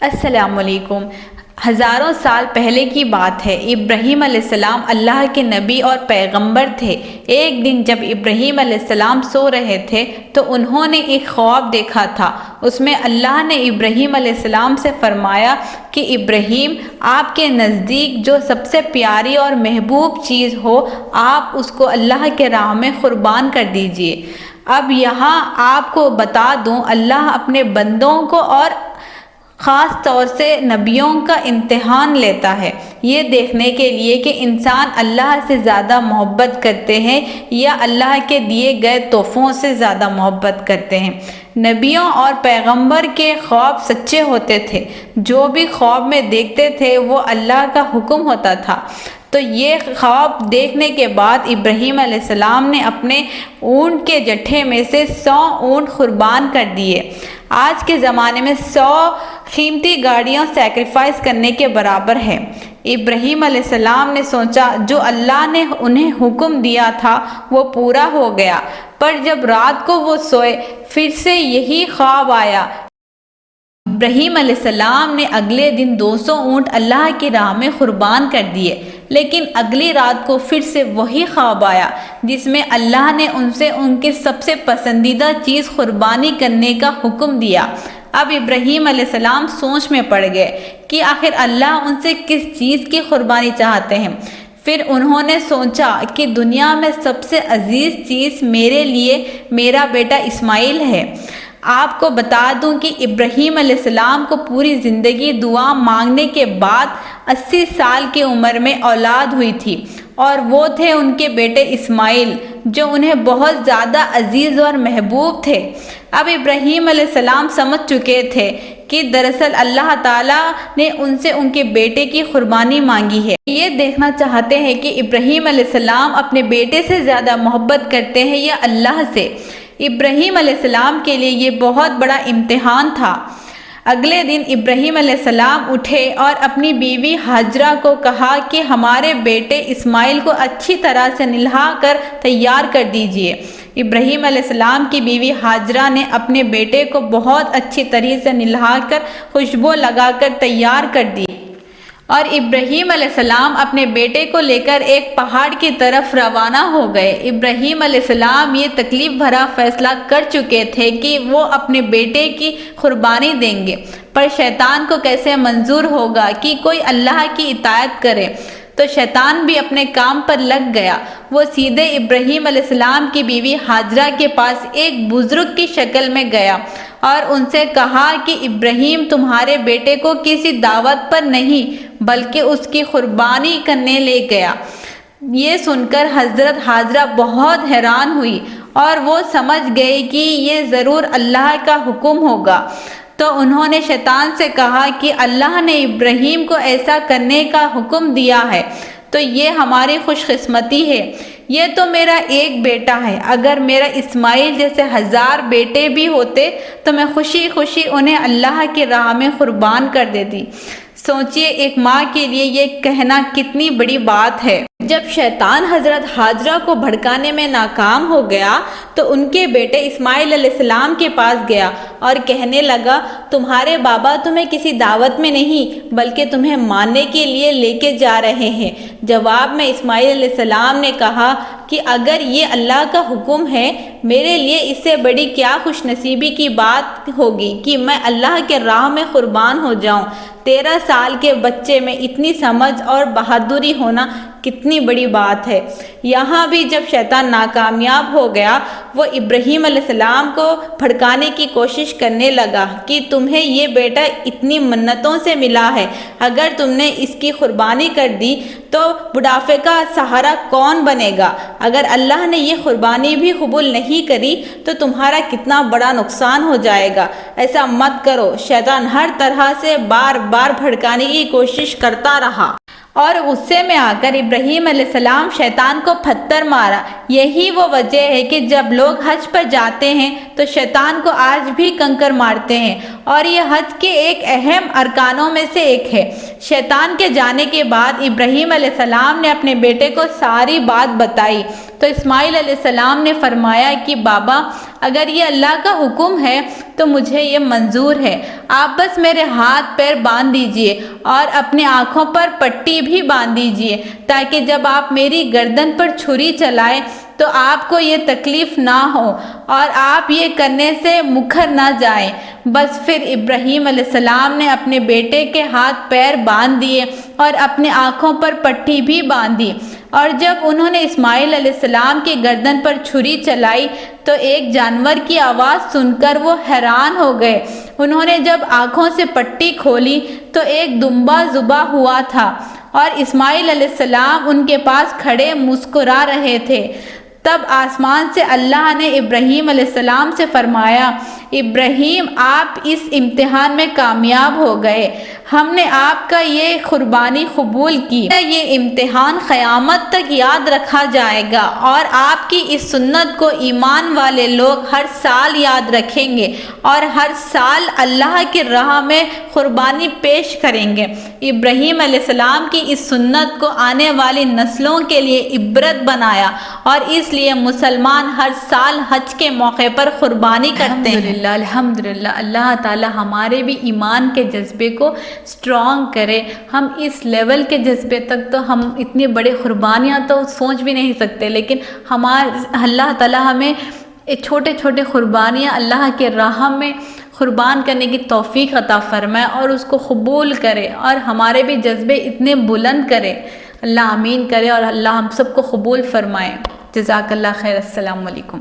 السلام علیکم۔ ہزاروں سال پہلے کی بات ہے۔ ابراہیم علیہ السلام اللہ کے نبی اور پیغمبر تھے۔ ایک دن جب ابراہیم علیہ السلام سو رہے تھے تو انہوں نے ایک خواب دیکھا تھا۔ اس میں اللہ نے ابراہیم علیہ السلام سے فرمایا کہ ابراہیم، آپ کے نزدیک جو سب سے پیاری اور محبوب چیز ہو، آپ اس کو اللہ کے راہ میں قربان کر دیجئے۔ اب یہاں آپ کو بتا دوں، اللہ اپنے بندوں کو اور خاص طور سے نبیوں کا امتحان لیتا ہے، یہ دیکھنے کے لیے کہ انسان اللہ سے زیادہ محبت کرتے ہیں یا اللہ کے دیے گئے تحفوں سے زیادہ محبت کرتے ہیں۔ نبیوں اور پیغمبر کے خواب سچے ہوتے تھے۔ جو بھی خواب میں دیکھتے تھے وہ اللہ کا حکم ہوتا تھا۔ تو یہ خواب دیکھنے کے بعد ابراہیم علیہ السلام نے اپنے اونٹ کے جٹھے میں سے 100 اونٹ قربان کر دیے۔ آج کے زمانے میں 100 قیمتی گاڑیاں سیکریفائس کرنے کے برابر ہے۔ ابراہیم علیہ السلام نے سوچا جو اللہ نے انہیں حکم دیا تھا وہ پورا ہو گیا، پر جب رات کو وہ سوئے پھر سے یہی خواب آیا۔ ابراہیم علیہ السلام نے اگلے دن 200 اونٹ اللہ کی راہ میں قربان کر دیے، لیکن اگلی رات کو پھر سے وہی خواب آیا جس میں اللہ نے ان سے ان کی سب سے پسندیدہ چیز قربانی کرنے کا حکم دیا۔ اب ابراہیم علیہ السلام سوچ میں پڑ گئے کہ آخر اللہ ان سے کس چیز کی قربانی چاہتے ہیں۔ پھر انہوں نے سوچا کہ دنیا میں سب سے عزیز چیز میرے لیے میرا بیٹا اسماعیل ہے۔ آپ کو بتا دوں کہ ابراہیم علیہ السلام کو پوری زندگی دعا مانگنے کے بعد 80 سال کی عمر میں اولاد ہوئی تھی، اور وہ تھے ان کے بیٹے اسماعیل، جو انہیں بہت زیادہ عزیز اور محبوب تھے۔ اب ابراہیم علیہ السلام سمجھ چکے تھے کہ دراصل اللہ تعالیٰ نے ان سے ان کے بیٹے کی قربانی مانگی ہے۔ یہ دیکھنا چاہتے ہیں کہ ابراہیم علیہ السلام اپنے بیٹے سے زیادہ محبت کرتے ہیں یا اللہ سے۔ ابراہیم علیہ السلام کے لیے یہ بہت بڑا امتحان تھا۔ اگلے دن ابراہیم علیہ السلام اٹھے اور اپنی بیوی ہاجرہ کو کہا کہ ہمارے بیٹے اسماعیل کو اچھی طرح سے نہلا کر تیار کر دیجئے۔ ابراہیم علیہ السلام کی بیوی ہاجرہ نے اپنے بیٹے کو بہت اچھی طرح سے نہلا کر خوشبو لگا کر تیار کر دی، اور ابراہیم علیہ السلام اپنے بیٹے کو لے کر ایک پہاڑ کی طرف روانہ ہو گئے۔ ابراہیم علیہ السلام یہ تکلیف بھرا فیصلہ کر چکے تھے کہ وہ اپنے بیٹے کی قربانی دیں گے، پر شیطان کو کیسے منظور ہوگا کہ کوئی اللہ کی اطاعت کرے؟ تو شیطان بھی اپنے کام پر لگ گیا۔ وہ سیدھے ابراہیم علیہ السلام کی بیوی ہاجرہ کے پاس ایک بزرگ کی شکل میں گیا اور ان سے کہا کہ ابراہیم تمہارے بیٹے کو کسی دعوت پر نہیں بلکہ اس کی قربانی کرنے لے گیا۔ یہ سن کر حضرت ہاجرہ بہت حیران ہوئی اور وہ سمجھ گئی کہ یہ ضرور اللہ کا حکم ہوگا۔ تو انہوں نے شیطان سے کہا کہ اللہ نے ابراہیم کو ایسا کرنے کا حکم دیا ہے تو یہ ہماری خوش قسمتی ہے۔ یہ تو میرا ایک بیٹا ہے، اگر میرا اسماعیل جیسے 1000 بیٹے بھی ہوتے تو میں خوشی خوشی انہیں اللہ کی راہ میں قربان کر دیتی۔ سوچئے ایک ماں کے لیے یہ کہنا کتنی بڑی بات ہے۔ جب شیطان حضرت ہاجرہ کو بھڑکانے میں ناکام ہو گیا تو ان کے بیٹے اسماعیل علیہ السلام کے پاس گیا اور کہنے لگا، تمہارے بابا تمہیں کسی دعوت میں نہیں بلکہ تمہیں ماننے کے لیے لے کے جا رہے ہیں۔ جواب میں اسماعیل علیہ السلام نے کہا کہ اگر یہ اللہ کا حکم ہے، میرے لیے اس سے بڑی کیا خوش نصیبی کی بات ہوگی کہ میں اللہ کے راہ میں قربان ہو جاؤں۔ 13 سال کے بچے میں اتنی سمجھ اور بہادری ہونا کتنی بڑی بات ہے۔ یہاں بھی جب شیطان ناکامیاب ہو گیا، وہ ابراہیم علیہ السلام کو بھڑکانے کی کوشش کرنے لگا کہ تمہیں یہ بیٹا اتنی منتوں سے ملا ہے، اگر تم نے اس کی قربانی کر دی تو بڑھاپے کا سہارا کون بنے گا؟ اگر اللہ نے یہ قربانی بھی قبول نہیں کری تو تمہارا کتنا بڑا نقصان ہو جائے گا۔ ایسا مت کرو۔ شیطان ہر طرح سے بار بار بھڑکانے کی کوشش کرتا رہا، اور غصے میں آ کر ابراہیم علیہ السلام شیطان کو پتھر مارا۔ یہی وہ وجہ ہے کہ جب لوگ حج پر جاتے ہیں تو شیطان کو آج بھی کنکر مارتے ہیں، اور یہ حج کے ایک اہم ارکانوں میں سے ایک ہے۔ شیطان کے جانے کے بعد ابراہیم علیہ السلام نے اپنے بیٹے کو ساری بات بتائی۔ تو اسماعیل علیہ السلام نے فرمایا کہ بابا اگر یہ اللہ کا حکم ہے تو مجھے یہ منظور ہے، آپ بس میرے ہاتھ پیر باندھ دیجئے اور اپنے آنکھوں پر پٹی بھی باندھ دیجئے تاکہ جب آپ میری گردن پر چھری چلائیں تو آپ کو یہ تکلیف نہ ہو اور آپ یہ کرنے سے مکر نہ جائیں۔ بس پھر ابراہیم علیہ السلام نے اپنے بیٹے کے ہاتھ پیر باندھ دیے اور اپنے آنکھوں پر پٹی بھی باندھ دی، اور جب انہوں نے اسماعیل علیہ السلام کی گردن پر چھری چلائی تو ایک جانور کی آواز سن کر وہ حیران ہو گئے۔ انہوں نے جب آنکھوں سے پٹی کھولی تو ایک دمبا ذبح ہوا تھا اور اسماعیل علیہ السلام ان کے پاس کھڑے مسکرا رہے تھے۔ تب آسمان سے اللہ نے ابراہیم علیہ السلام سے فرمایا، ابراہیم آپ اس امتحان میں کامیاب ہو گئے، ہم نے آپ کا یہ قربانی قبول کی۔ یہ امتحان قیامت تک یاد رکھا جائے گا اور آپ کی اس سنت کو ایمان والے لوگ ہر سال یاد رکھیں گے اور ہر سال اللہ کی راہ میں قربانی پیش کریں گے۔ ابراہیم علیہ السلام کی اس سنت کو آنے والی نسلوں کے لیے عبرت بنایا اور اس لیے مسلمان ہر سال حج کے موقع پر قربانی کرتے ہیں۔ الحمدللہ اللہ تعالی ہمارے بھی ایمان کے جذبے کو اسٹرانگ کرے۔ ہم اس لیول کے جذبے تک تو ہم اتنی بڑی قربانیاں تو سوچ بھی نہیں سکتے، لیکن اللہ تعالی ہمیں چھوٹے چھوٹے قربانیاں اللہ کے راہ میں قربان کرنے کی توفیق عطا فرمائے اور اس کو قبول کرے اور ہمارے بھی جذبے اتنے بلند کرے۔ اللہ آمین کرے اور اللہ ہم سب کو قبول فرمائے۔ جزاک اللہ خیر۔ السلام علیکم۔